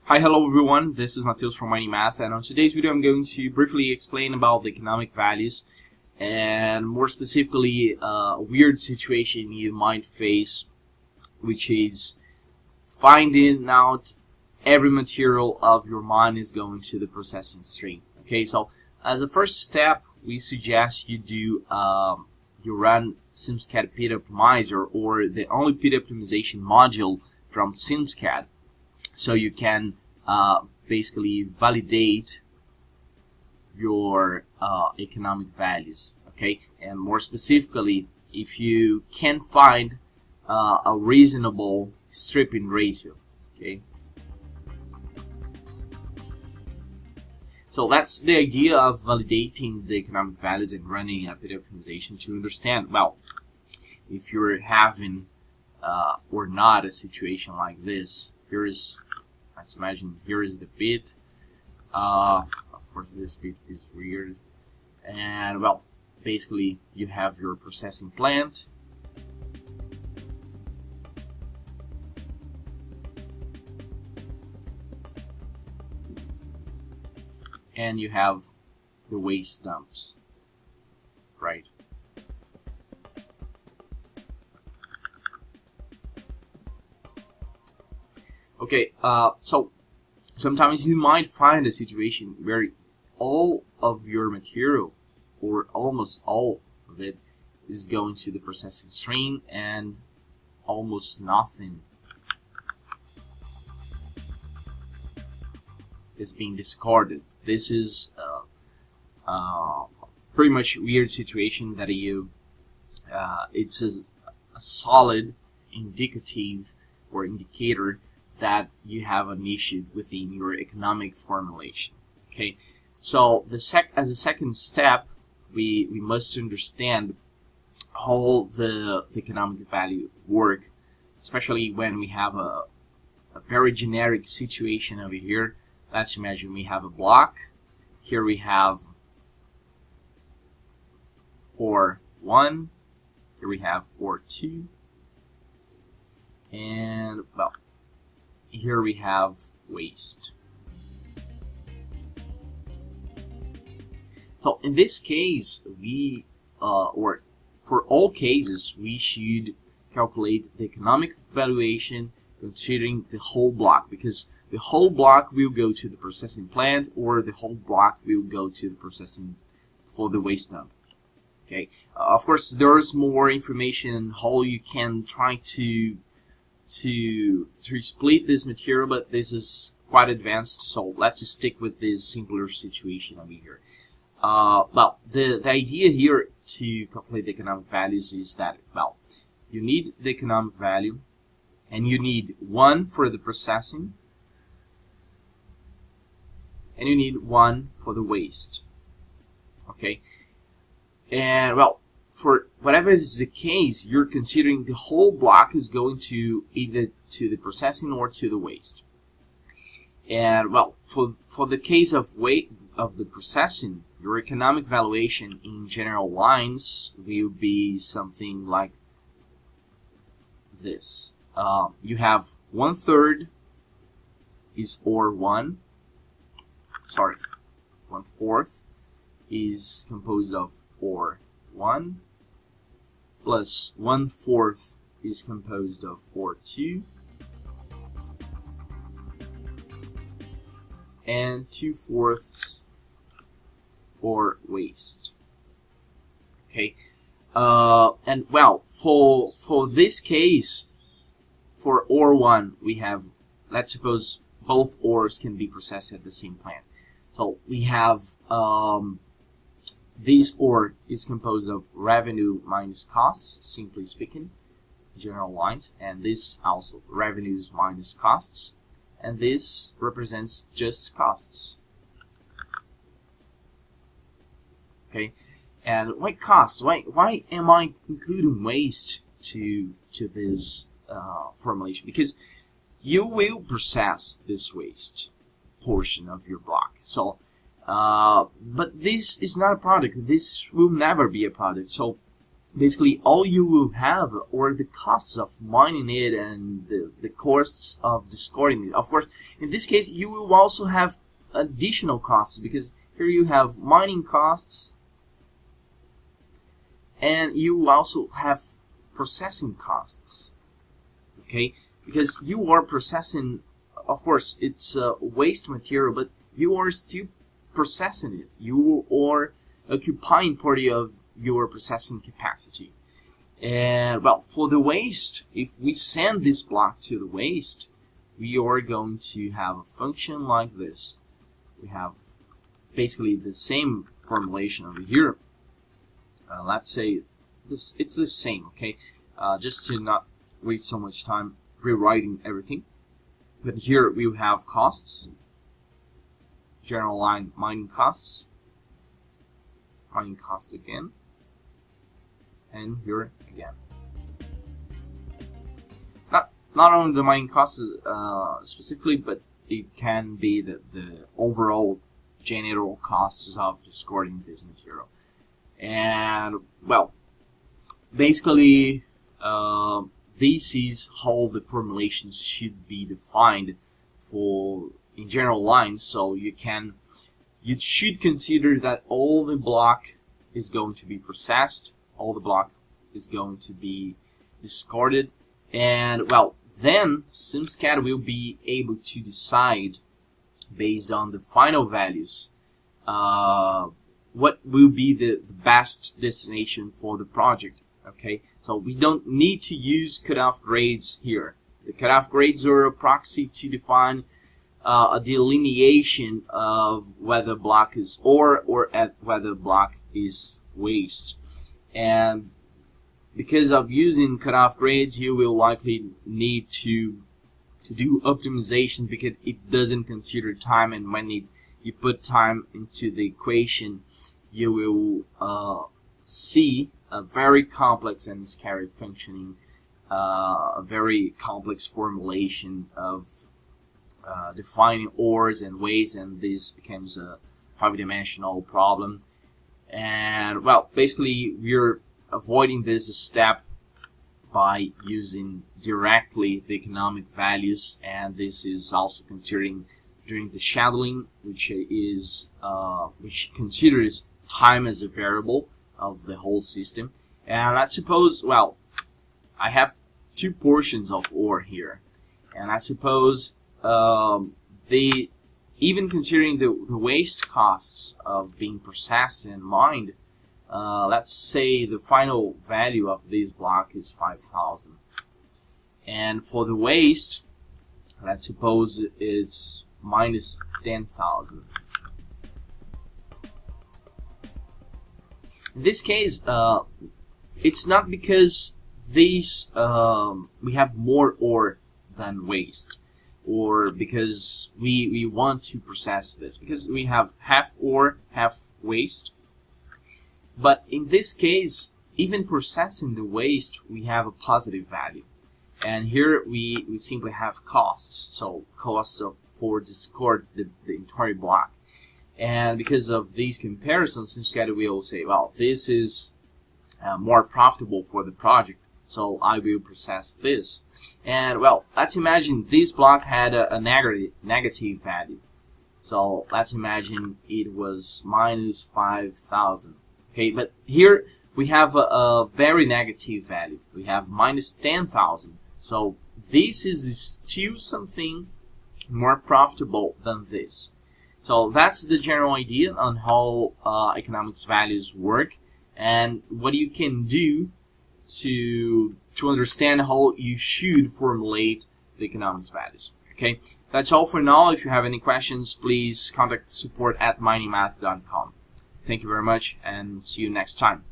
Hi, hello everyone, this is Matheus from MiningMath, and on today's video I'm going to briefly explain about the economic values and more specifically a weird situation you might face, which is finding out every material of your mine is going to the processing stream. Okay, so as a first step we suggest you do you run SimSched PID optimizer or the only PID optimization module from SimSched, so you can basically validate your economic values. Okay, and more specifically, if you can find a reasonable stripping ratio. Okay, so that's the idea of validating the economic values and running a PID optimization to understand, well, if you're having or not a situation like this. Let's imagine here is the PID. Of course, this PID is weird. And well, basically, you have your processing plant. And you have the waste dumps, right? Okay, so sometimes you might find a situation where all of your material, or almost all of it, is going to the processing stream and almost nothing is being discarded. This is pretty much a weird situation that it's a solid indicative or indicator that you have an issue within your economic formulation. Okay, so as a second step, we must understand how the economic value work, especially when we have a very generic situation over here. Let's imagine we have a block. Here we have ore 1, here we have ore 2, and well, here we have waste. So in this case, or for all cases, we should calculate the economic valuation considering the whole block, because the whole block will go to the processing plant, or the whole block will go to the processing for the waste dump. Okay. Of course, there is more information on how you can try to split this material, but this is quite advanced, so let's stick with this simpler situation over here. Well, the idea here to calculate the economic values is that, well, you need the economic value, and you need one for the processing, and you need one for the waste. Okay, and well, for whatever is the case, you're considering the whole block is going to either to the processing or to the waste. And well, for the case of the processing, your economic valuation in general lines will be something like this. You have 1/3 is ore 1. Sorry, 1/4 is composed of ore 1, plus 1/4 is composed of ore 2, and 2/4 ore waste. Okay, and well, for this case, for ore 1, we have, let's suppose both ores can be processed at the same plant. So we have this ore is composed of revenue minus costs, simply speaking, general lines, and this also revenues minus costs, and this represents just costs. Okay, and why costs? Why am I including waste to this formulation? Because you will process this waste portion of your block. So, but this is not a product. This will never be a product. So basically all you will have are the costs of mining it and the costs of discarding it. Of course, in this case, you will also have additional costs, because here you have mining costs and you also have processing costs. Okay, because you are processing, of course, it's waste material, but you are still processing it. You are occupying part of your processing capacity. And well, for the waste, if we send this block to the waste, we are going to have a function like this. We have basically the same formulation over here. Let's say this, it's the same, okay? Just to not waste so much time rewriting everything. But here we have costs, general line mining costs again, and here again. Not only the mining costs specifically, but it can be the overall general costs of discarding this material. And well, basically this is how the formulations should be defined for in general lines. So you should consider that all the block is going to be processed, all the block is going to be discarded, and well, then SimSched will be able to decide based on the final values what will be the best destination for the project. Okay, so we don't need to use cutoff grades here. The cutoff grades are a proxy to define a delineation of whether block is ore or at whether block is waste. And because of using cutoff grades, you will likely need to do optimizations, because it doesn't consider time, and when you put time into the equation, you will see a very complex and scary functioning, a very complex formulation of defining ores and waste, and this becomes a 5-dimensional problem. And well, basically we're avoiding this step by using directly the economic values, and this is also considering during the shadowing, which considers time as a variable of the whole system. And let's suppose, well, I have two portions of ore here, and I suppose even considering the waste costs of being processed and mined, let's say the final value of this block is 5,000. And for the waste, let's suppose it's minus 10,000. In this case, it's not because these we have more ore than waste, or because we want to process this, because we have half ore, half waste. But in this case, even processing the waste, we have a positive value. And here we simply have costs, so costs for discard the entire block. And because of these comparisons, SimSched will say, well, this is more profitable for the project, so I will process this. And well, let's imagine this block had a negative value. So let's imagine it was minus 5,000. Okay, but here we have a very negative value. We have minus 10,000. So this is still something more profitable than this. So that's the general idea on how economics values work, and what you can do to understand how you should formulate the economics values. Okay, that's all for now. If you have any questions, please contact support@miningmath.com. Thank you very much, and see you next time.